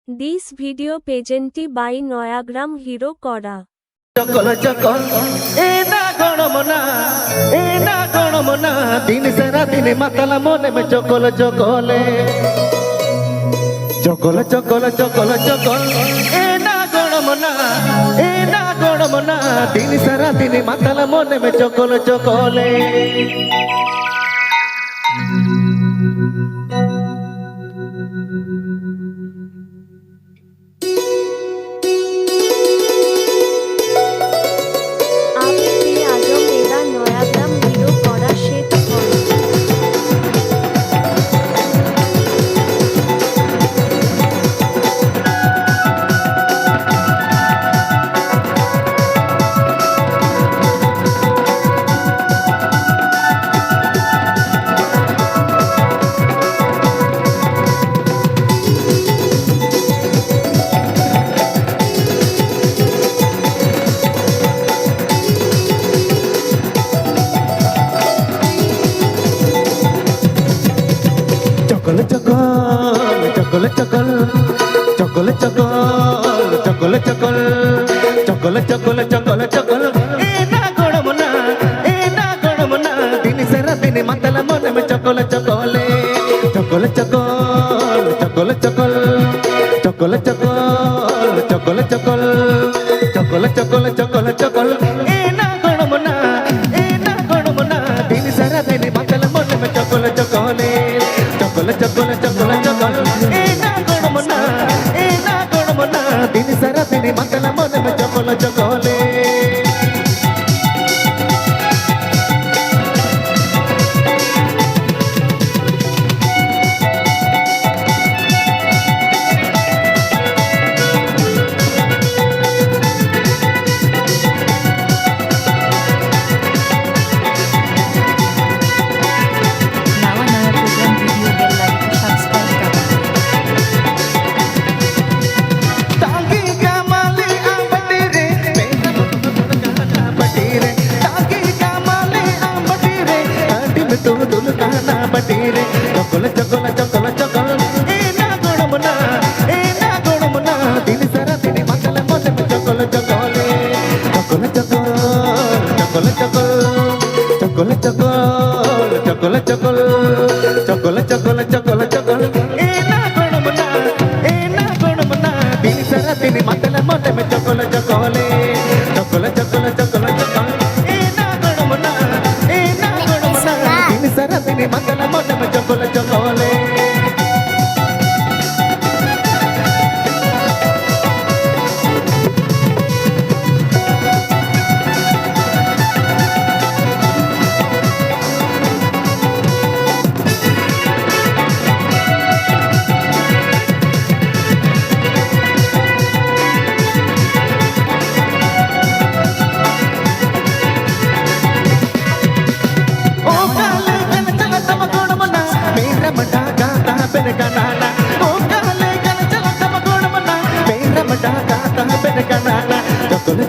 This video presented by Noyagram Hero Kora. চকল চকল এ না গণমনা এ না গণমনা দিন সারা দিন মাতালা মনে মে চকল চকলে চকল চকল চকল চকল এ না গণমনা এ না গণমনা দিন সারা দিন মাতালা মনে মে চকল চকলে চকল চকল চকল চকল চকল চকল চকল চকল চকল চকল এ না গড়মনা দিন সারা দিন মাতালা মনে মে চকল চকলে চকল চকল চকল চকল চকল চকল চকল চকল চকল চকল চকল চকল এ না গড়মনা দিন সারা দিন মাতালা মনে মে চকল চকলে চকল চকল চকল চকল এ না গড়মনা দিন সারা দিন মাতালা মনে মে চকল চকলে চকল চকল চকল চকল এ না গড়মনা দিন সারা দিন মাতালা মনে মে চকল চকলে চকল চকল চকল চকল চকল চকল চকল চকল চকল চকল এ না গড়মনা দিন সারা দিন মাতালা মনে মে চকল চকলে চকল চকল চকল চকল এ না গড়মনা দিন সারা দিন মাতালা মনে মে চকল চকলে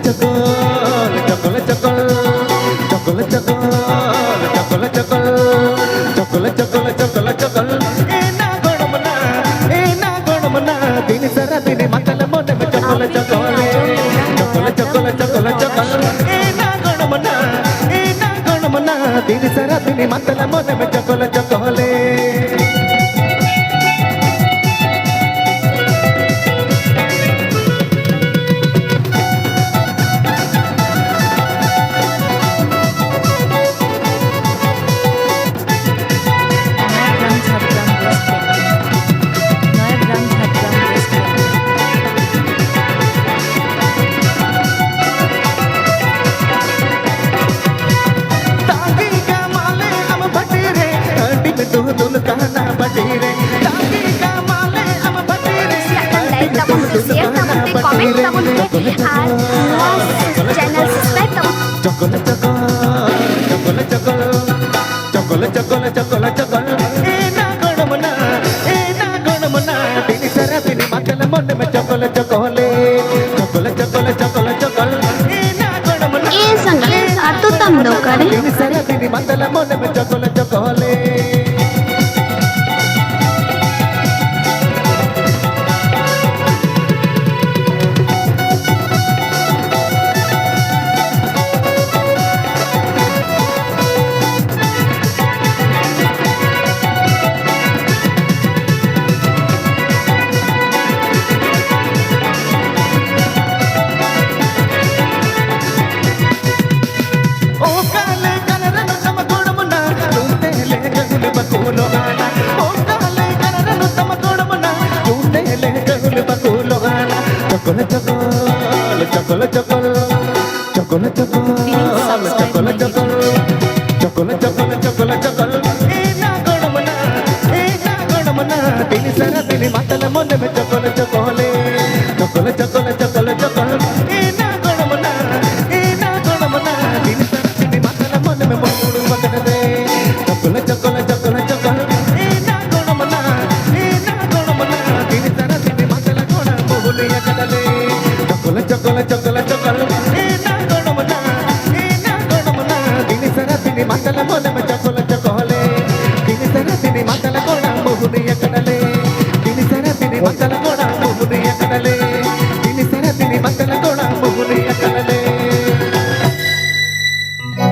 চকল চকল চকল চকল চকল চকল চকল চকল চকল চকল চকল চকল এ না গড়মনা দিন সারা দিন মাতালা মনে মে চকল চকলে চকল চকল চকল চকল এ না গড়মনা দিন সারা দিন মাতালা মনে মে চকল চকলে চকল চকল চকল চকল চকল চকল চকল এ না গড়মনা দিন সারা দিন মাতালা মনে মে চকল চকলে চকল চকল চকল চকল এ না গড়মনা দিন সারা দিন মাতালা মনে মে চকল চকলে ಚೊಕೊಲ ಚೊಕೊಲ್ ಚೊಕೊಲ ಚೊಕೊಲ್ ಚೊಕೊಲ ಚೊಕೊಲ್ ಚೊಕೊಲ ಚೊಕೊಲ್ ಚೊಕೊಲ ಚೊಕೊಲ್ ಚೊಕೊಲ ಚೊಕೊಲ್ ಏ ನಾ ಗೋಣಮನ ತಿನಿ ಸರ ತಿನಿ ಮತಲ ಮೊನ್ನೆ ಮೆ ಚೊಕೊಲ ಚೊಕೊಲೆ ಚೊಕೊಲ ಚೊಕೊಲ ಚೊಕೊಲ ಚೊಕೊಲ್ ಏ ನಾ ಗೋಣಮನ ತಿನಿ ಸರ ತಿನಿ ಮತಲ ಮೊನ್ನೆ ಮೆ ಮೂಡು ಮಗನದೆ ಚೊಕೊಲ ಚೊಕೊಲ ಚೊಕೊಲ ಚೊಕೊಲ್ ಏ ನಾ ಗೋಣಮನ ತಿನಿ ಸರ ತಿನಿ ಮತಲ ಗೋಣ ಬಹುಲಿಯ ಕಡಲೆ ಚೊಕೊಲ ಚೊಕೊಲ ಚೊಕೊಲ ಚೊಕೊಲ್ ಏ ನಾ ಗೋಣಮನ ತಿನಿ ಸರ ತಿನಿ ಮತಲ ಮೊನ್ನೆ